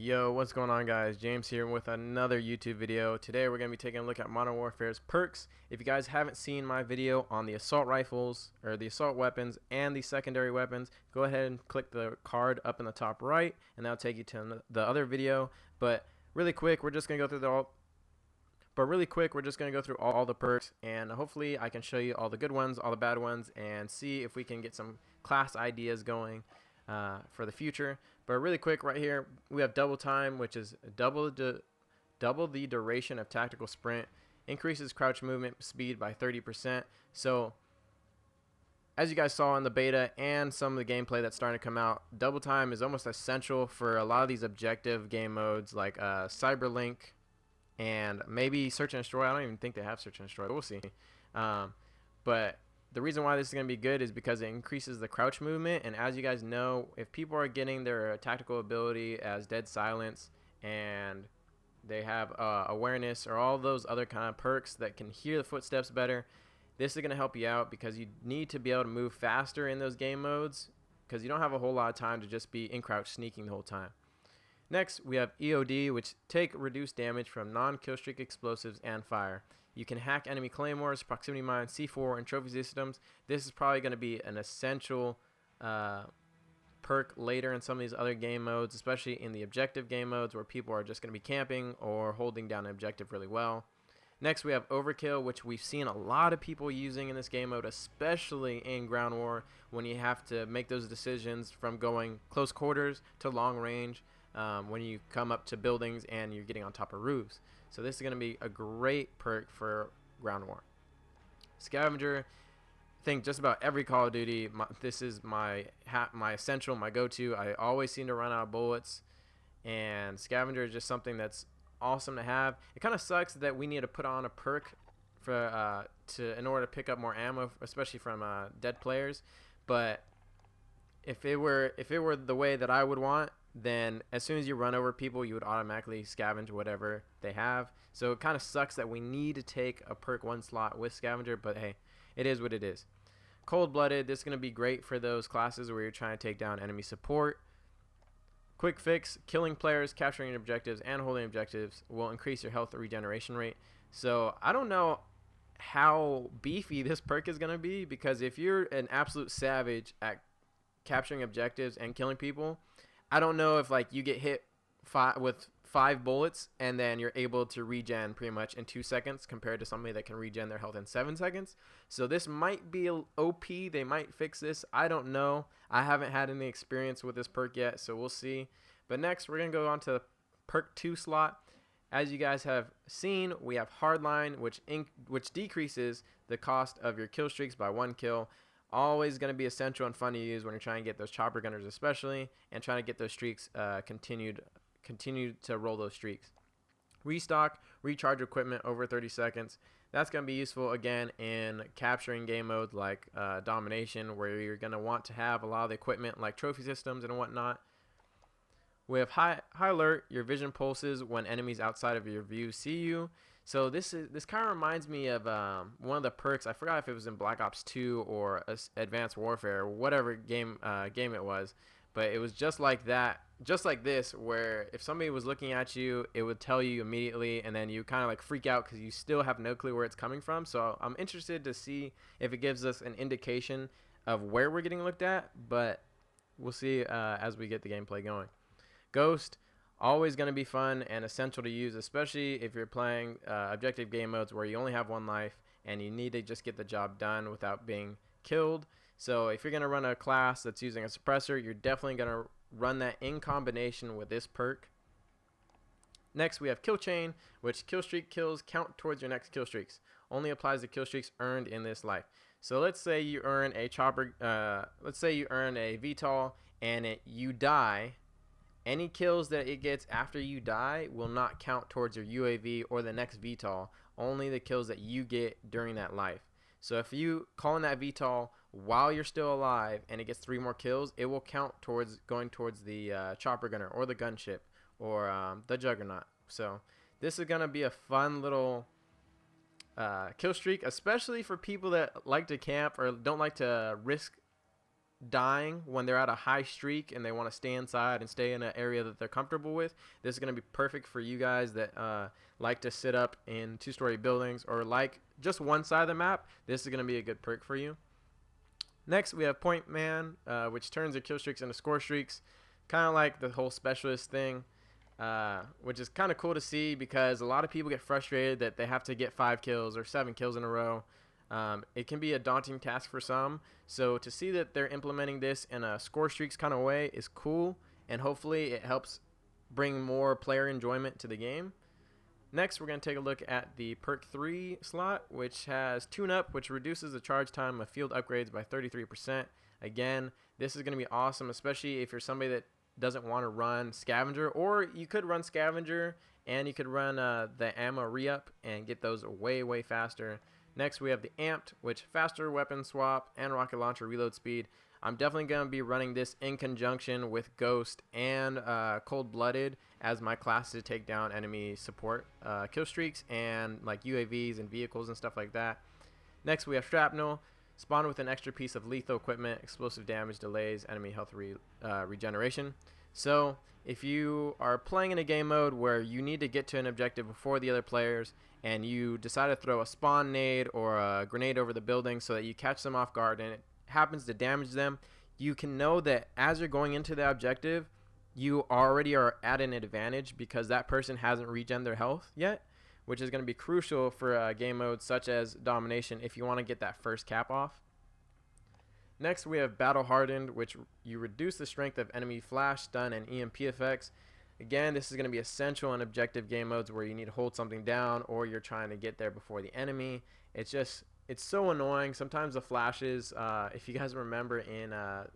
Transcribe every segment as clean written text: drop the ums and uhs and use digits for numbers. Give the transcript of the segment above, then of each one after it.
Yo, what's going on, guys? James here with another YouTube video. Today we're going to be taking a look at Modern Warfare's perks. If you guys haven't seen my video on the assault rifles or the assault weapons and the secondary weapons, go ahead and click the card up in the top right and that'll take you to the other video. But really quick, we're just going to go through all the perks, and hopefully I can show you all the good ones, all the bad ones, and see if we can get some class ideas going for the future. But really quick, right here we have double time, which is double the duration of tactical sprint, increases crouch movement speed by 30%. So as you guys saw in the beta and some of the gameplay that's starting to come out, double time is almost essential for a lot of these objective game modes like Cyberlink and maybe Search and Destroy. I don't even think they have Search and Destroy, but we'll see. But the reason why this is going to be good is because it increases the crouch movement, and as you guys know, if people are getting their tactical ability as dead silence and they have awareness or all those other kind of perks that can hear the footsteps better, this is going to help you out because you need to be able to move faster in those game modes because you don't have a whole lot of time to just be in crouch sneaking the whole time. Next, we have EOD, which take reduced damage from non-killstreak explosives and fire. You can hack enemy claymores, proximity mines, C4, and trophy systems. This is probably going to be an essential perk later in some of these other game modes, especially in the objective game modes where people are just going to be camping or holding down an objective really well. Next, we have Overkill, which we've seen a lot of people using in this game mode, especially in Ground War, when you have to make those decisions from going close quarters to long range. When you come up to buildings and you're getting on top of roofs. So this is going to be a great perk for Ground War. Scavenger, I think just about every Call of Duty, this is my essential, my go-to. I always seem to run out of bullets, and Scavenger is just something that's awesome to have. It kind of sucks that we need to put on a perk for in order to pick up more ammo, especially from dead players. But if it were the way that I would want, then as soon as you run over people, you would automatically scavenge whatever they have. So it kind of sucks that we need to take a perk one slot with Scavenger, but hey, it is what it is. Cold-blooded, this is going to be great for those classes where you're trying to take down enemy support. Quick fix, killing players, capturing objectives, and holding objectives will increase your health regeneration rate. So I don't know how beefy this perk is going to be, because if you're an absolute savage at capturing objectives and killing people, I don't know if like you get hit with 5 bullets and then you're able to regen pretty much in 2 seconds compared to somebody that can regen their health in 7 seconds. So this might be OP. They might fix this. I don't know. I haven't had any experience with this perk yet, so we'll see. But next, we're going to go on to the perk 2 slot. As you guys have seen, we have Hardline, which decreases the cost of your kill streaks by 1 kill. Always going to be essential and fun to use when you're trying to get those chopper gunners, especially, and trying to get those streaks continue to roll those streaks. Restock, recharge equipment over 30 seconds. That's going to be useful again in capturing game modes like domination, where you're going to want to have a lot of the equipment like trophy systems and whatnot. We have high alert. Your vision pulses when enemies outside of your view see you. So this kind of reminds me of one of the perks. I forgot if it was in Black Ops 2 or Advanced Warfare, or whatever game it was, but it was just like that, just like this, where if somebody was looking at you, it would tell you immediately, and then you kind of like freak out because you still have no clue where it's coming from. So I'm interested to see if it gives us an indication of where we're getting looked at, but we'll see as we get the gameplay going. Ghost. Always going to be fun and essential to use, especially if you're playing objective game modes where you only have 1 life and you need to just get the job done without being killed. So if you're going to run a class that's using a suppressor, you're definitely going to run that in combination with this perk. Next, we have Kill Chain, which kill streak kills count towards your next kill streaks. Only applies to kill streaks earned in this life. So let's say you earn a VTOL and you die. Any kills that it gets after you die will not count towards your UAV or the next VTOL, only the kills that you get during that life. So if you call in that VTOL while you're still alive and it gets 3 more kills, it will count towards going towards the chopper gunner or the gunship or the juggernaut. So this is going to be a fun little kill streak, especially for people that like to camp or don't like to risk dying when they're at a high streak and they want to stay inside and stay in an area that they're comfortable with, this is going to be perfect for you guys that like to sit up in 2-story buildings or like just one side of the map. This is going to be a good perk for you. Next, we have Point Man, which turns your kill streaks into score streaks, kind of like the whole specialist thing, which is kind of cool to see because a lot of people get frustrated that they have to get 5 kills or 7 kills in a row. It can be a daunting task for some, so to see that they're implementing this in a score streaks kind of way is cool, and hopefully it helps bring more player enjoyment to the game. Next, we're going to take a look at the perk 3 slot, which has Tune Up, which reduces the charge time of field upgrades by 33%. Again, this is going to be awesome, especially if you're somebody that doesn't want to run Scavenger, or you could run Scavenger and you could run the ammo re-up and get those way faster. Next, we have the Amped, which faster weapon swap and rocket launcher reload speed. I'm definitely going to be running this in conjunction with Ghost and Cold-Blooded as my class to take down enemy support kill streaks and like UAVs and vehicles and stuff like that. Next, we have Shrapnel, spawned with an extra piece of lethal equipment, explosive damage delays, enemy health regeneration. So if you are playing in a game mode where you need to get to an objective before the other players and you decide to throw a spawn nade or a grenade over the building so that you catch them off guard and it happens to damage them, you can know that as you're going into the objective, you already are at an advantage because that person hasn't regened their health yet, which is going to be crucial for game modes such as Domination if you want to get that first cap off. Next, we have Battle Hardened, which you reduce the strength of enemy flash, stun, and EMP effects. Again, this is going to be essential in objective game modes where you need to hold something down or you're trying to get there before the enemy. It's so annoying. Sometimes the flashes, if you guys remember in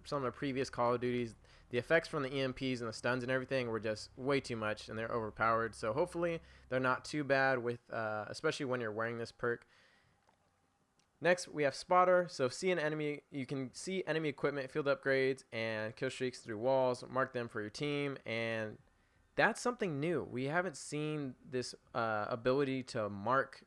some of the previous Call of Duties, the effects from the EMPs and the stuns and everything were just way too much and they're overpowered. So hopefully they're not too bad with, especially when you're wearing this perk. Next, we have Spotter. So you can see enemy equipment, field upgrades, and kill streaks through walls. Mark them for your team, and that's something new. We haven't seen this ability to mark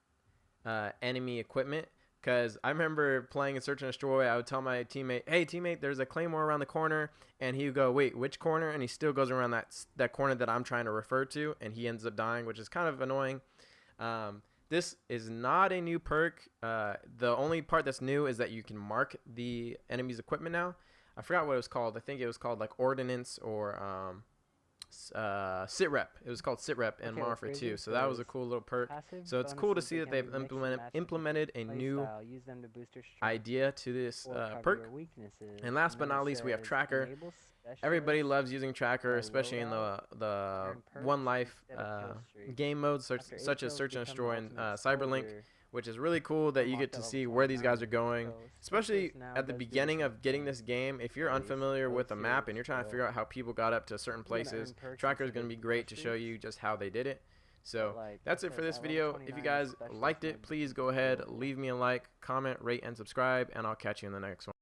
enemy equipment. Because I remember playing in Search and Destroy, I would tell my teammate, hey, teammate, there's a claymore around the corner. And he would go, wait, which corner? And he still goes around that corner that I'm trying to refer to. And he ends up dying, which is kind of annoying. This is not a new perk. The only part that's new is that you can mark the enemy's equipment now. I forgot what it was called. I think it was called like Ordnance or Sit Rep. It was called Sit Rep in Modern Warfare 2. So that was a cool little perk. So it's cool to see that they've implemented a new idea to this perk. And last but not least, we have Tracker. Everybody loves using Tracker, especially in the one life game modes such as Search and Destroy and Cyberlink, which is really cool that you get to see where these guys are going, especially at the beginning of getting this game. If you're unfamiliar with the map and you're trying to figure out how people got up to certain places, Tracker is going to be great to show you just how they did it. So that's it for this video. If you guys liked it, please go ahead, leave me a like, comment, rate, and subscribe, and I'll catch you in the next one.